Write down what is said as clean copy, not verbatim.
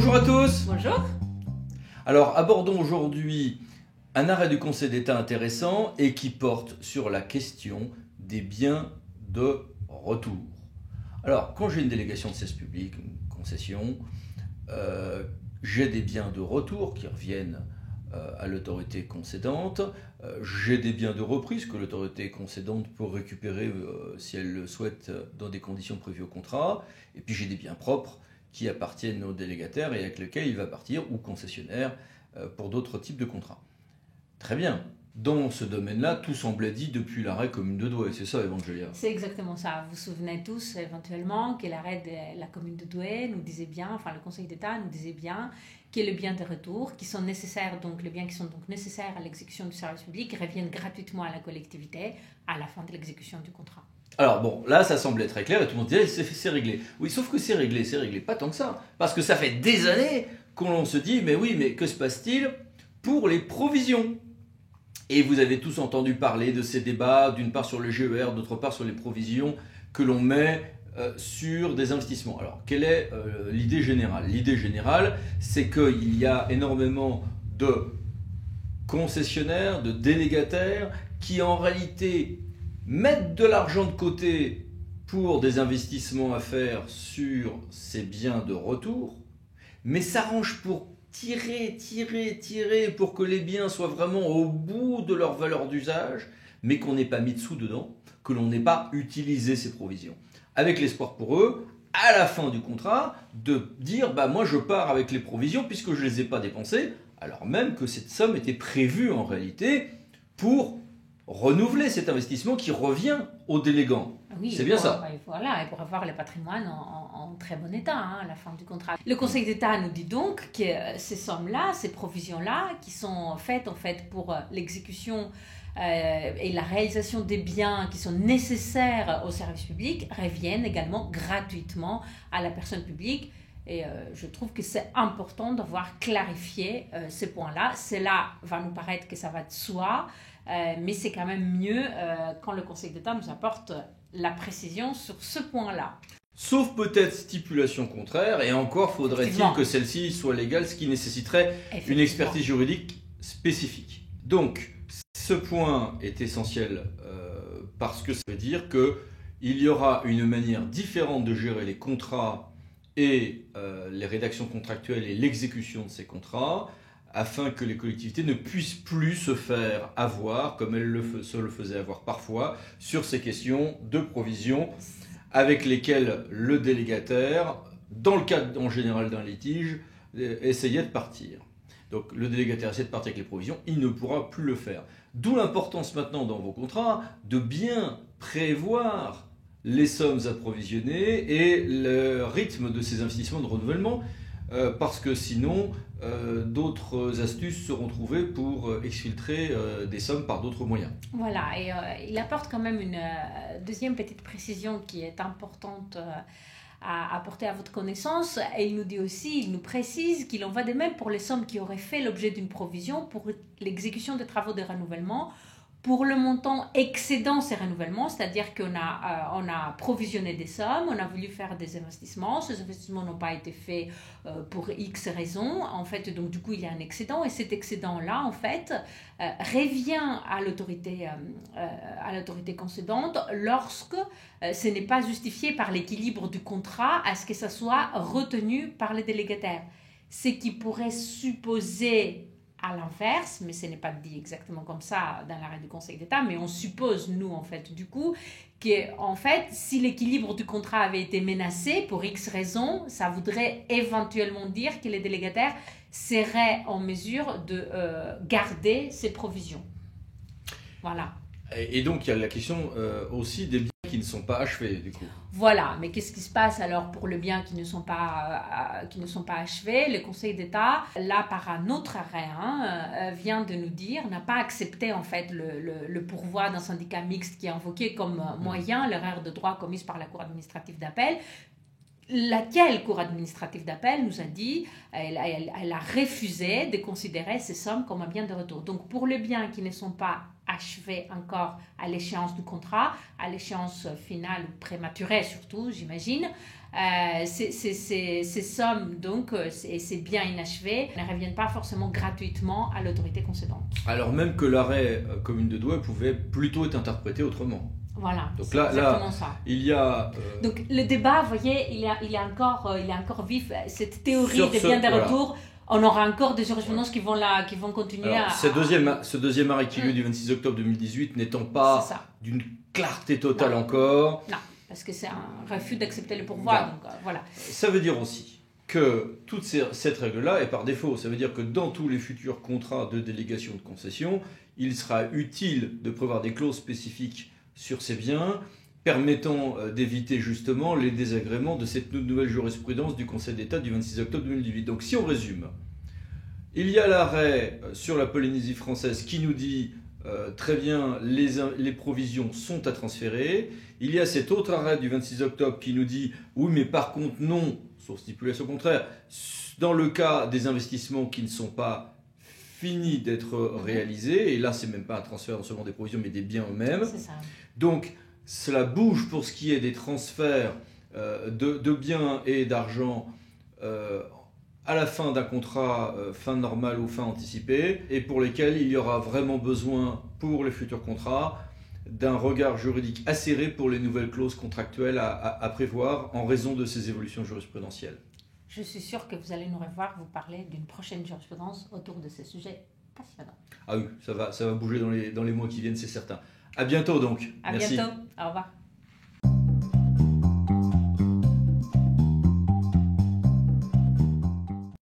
Bonjour à tous. Bonjour. Alors abordons aujourd'hui un arrêt du Conseil d'État intéressant et qui porte sur la question des biens de retour. Alors quand j'ai une délégation de cesse publique, une concession, j'ai des biens de retour qui reviennent à l'autorité concédante, j'ai des biens de reprise que l'autorité concédante peut récupérer si elle le souhaite dans des conditions prévues au contrat, et puis j'ai des biens propres qui appartiennent au délégataire et avec lesquels il va partir, ou concessionnaire, pour d'autres types de contrats. Très bien. Dans ce domaine-là, tout semblait dit depuis l'arrêt Commune de Douai, c'est ça, Evangelia? C'est exactement ça. Vous vous souvenez tous éventuellement que l'arrêt de la Commune de Douai nous disait bien, enfin le Conseil d'État nous disait bien que les biens de retour qui sont nécessaires, donc les biens qui sont donc nécessaires à l'exécution du service public reviennent gratuitement à la collectivité à la fin de l'exécution du contrat. Alors bon, là ça semblait très clair et tout le monde disait c'est réglé. Oui, sauf que c'est réglé pas tant que ça. Parce que ça fait des années qu'on se dit mais oui, mais que se passe-t-il pour les provisions? Et vous avez tous entendu parler de ces débats, d'une part sur le GER, d'autre part sur les provisions que l'on met sur des investissements. Alors, quelle est l'idée générale? L'idée générale, c'est qu'il y a énormément de concessionnaires, de délégataires qui en réalité mettent de l'argent de côté pour des investissements à faire sur ces biens de retour, mais s'arrangent pour tirer pour que les biens soient vraiment au bout de leur valeur d'usage, mais qu'on n'ait pas mis de sous dedans, que l'on n'ait pas utilisé ces provisions. Avec l'espoir pour eux, à la fin du contrat, de dire bah moi je pars avec les provisions puisque je ne les ai pas dépensées, alors même que cette somme était prévue en réalité pour renouveler cet investissement qui revient au délégant. Oui, c'est bien ça. Voilà, et pour avoir le patrimoine en très bon état à la fin du contrat. Le Conseil d'État nous dit donc que ces sommes-là, ces provisions-là, qui sont faites en fait pour l'exécution et la réalisation des biens qui sont nécessaires au service public, reviennent également gratuitement à la personne publique. Et je trouve que c'est important d'avoir clarifié ces points-là. Cela va nous paraître que ça va de soi, mais c'est quand même mieux quand le Conseil d'État nous apporte la précision sur ce point-là. Sauf peut-être stipulation contraire, et encore faudrait-il que celle-ci soit légale, ce qui nécessiterait une expertise juridique spécifique. Donc, ce point est essentiel parce que ça veut dire qu'il y aura une manière différente de gérer les contrats et les rédactions contractuelles et l'exécution de ces contrats, afin que les collectivités ne puissent plus se faire avoir, comme elles se le faisaient avoir parfois, sur ces questions de provision avec lesquelles le délégataire, dans le cadre en général d'un litige, essayait de partir. Donc le délégataire essaie de partir avec les provisions, il ne pourra plus le faire. D'où l'importance maintenant dans vos contrats de bien prévoir les sommes à provisionner et le rythme de ces investissements de renouvellement, parce que sinon d'autres astuces seront trouvées pour exfiltrer des sommes par d'autres moyens. Voilà, et il apporte quand même une deuxième petite précision qui est importante à apporter à votre connaissance. Et il nous dit aussi, il nous précise qu'il en va de même pour les sommes qui auraient fait l'objet d'une provision pour l'exécution des travaux de renouvellement, pour le montant excédant ces renouvellements, c'est-à-dire qu'on a provisionné des sommes, on a voulu faire des investissements, ces investissements n'ont pas été faits pour X raisons, en fait, donc du coup il y a un excédent, et cet excédent-là, en fait, revient à l'autorité concédante lorsque ce n'est pas justifié par l'équilibre du contrat à ce que ça soit retenu par les délégataires. Ce qui pourrait supposer à l'inverse, mais ce n'est pas dit exactement comme ça dans l'arrêt du Conseil d'État, mais on suppose, nous, en fait, du coup, que, en fait, si l'équilibre du contrat avait été menacé pour X raisons, ça voudrait éventuellement dire que les délégataires seraient en mesure de garder ces provisions. Voilà. Et donc, il y a la question aussi des biens qui ne sont pas achevés, du coup. Voilà, mais qu'est-ce qui se passe alors pour les biens qui ne sont pas achevés? Le Conseil d'État, là par un autre arrêt, vient de nous dire, n'a pas accepté en fait le pourvoi d'un syndicat mixte qui est invoqué comme moyen l'erreur de droit commise par la Cour administrative d'appel. Laquelle Cour administrative d'appel nous a dit, elle a refusé de considérer ces sommes comme un bien de retour. Donc pour les biens qui ne sont pas achevé encore à l'échéance du contrat, à l'échéance finale ou prématurée surtout, j'imagine. Ces sommes, donc, et ces biens inachevés ne reviennent pas forcément gratuitement à l'autorité concédante. Alors même que l'arrêt commune de Douai pouvait plutôt être interprété autrement. Voilà, donc c'est là, exactement ça. Il y a... Donc le débat, vous voyez, il est encore vif. Cette théorie des biens de retour, on aura encore des jurisprudences qui vont continuer à... Ce deuxième arrêt qui lieu du 26 octobre 2018 n'étant pas d'une clarté totale encore... Non. Parce que c'est un refus d'accepter le pourvoi. Donc, voilà. Ça veut dire aussi que toute cette règle-là est par défaut. Ça veut dire que dans tous les futurs contrats de délégation de concession, il sera utile de prévoir des clauses spécifiques sur ces biens permettant d'éviter justement les désagréments de cette nouvelle jurisprudence du Conseil d'État du 26 octobre 2018. Donc si on résume, il y a l'arrêt sur la Polynésie française qui nous dit très bien, les provisions sont à transférer. Il y a cet autre arrêt du 26 octobre qui nous dit oui, mais par contre non, sauf stipulation contraire, dans le cas des investissements qui ne sont pas finis d'être réalisés, et là c'est même pas un transfert non seulement des provisions mais des biens eux-mêmes. C'est ça. Donc cela bouge pour ce qui est des transferts de biens et d'argent à la fin d'un contrat fin normale ou fin anticipée, et pour lesquels il y aura vraiment besoin, pour les futurs contrats, d'un regard juridique acéré pour les nouvelles clauses contractuelles à prévoir en raison de ces évolutions jurisprudentielles. Je suis sûre que vous allez nous revoir vous parler d'une prochaine jurisprudence autour de ces sujets passionnants. Ah oui, ça va bouger dans les mois qui viennent, c'est certain. À bientôt donc. À bientôt, au revoir.